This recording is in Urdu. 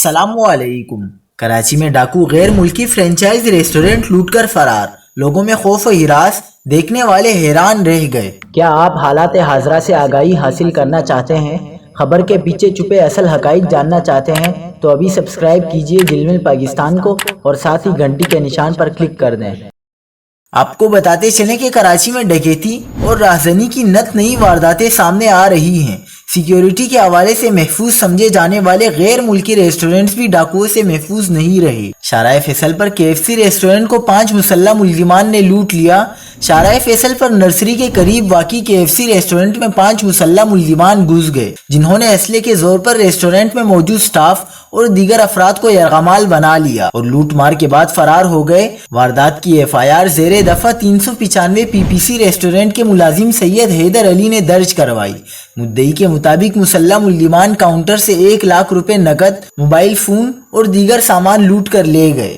السلام علیکم۔ کراچی میں ڈاکو غیر ملکی فرینچائز ریسٹورنٹ لوٹ کر فرار، لوگوں میں خوف و ہراس، دیکھنے والے حیران رہ گئے۔ کیا آپ حالات حاضرہ سے آگاہی حاصل کرنا چاہتے ہیں؟ خبر کے پیچھے چھپے اصل حقائق جاننا چاہتے ہیں تو ابھی سبسکرائب کیجئے دل مل پاکستان کو اور ساتھ ہی گھنٹی کے نشان پر کلک کر دیں۔ آپ کو بتاتے چلیں کہ کراچی میں ڈکیتی اور رہزنی کی نت نئی وارداتیں سامنے آ رہی ہیں۔ سیکیورٹی کے حوالے سے محفوظ سمجھے جانے والے غیر ملکی ریسٹورنٹس بھی ڈاکوؤں سے محفوظ نہیں رہے۔ شارع فیصل پر KFC ریسٹورنٹ کو 5 مسلح ملزمان نے لوٹ لیا۔ شارع فیصل پر نرسری کے قریب واقع KFC ریسٹورنٹ میں 5 مسلح ملزمان گھس گئے، جنہوں نے اسلحے کے زور پر ریسٹورنٹ میں موجود سٹاف اور دیگر افراد کو یرغمال بنا لیا اور لوٹ مار کے بعد فرار ہو گئے۔ واردات کی FIR زیر دفعہ 395 PPC ریسٹورنٹ کے ملازم سید حیدر علی نے درج کروائی۔ مدعی کے مطابق مسلح ملزمان کاؤنٹر سے 1 لاکھ روپے نقد، موبائل فون اور دیگر سامان لوٹ کر لے گئے۔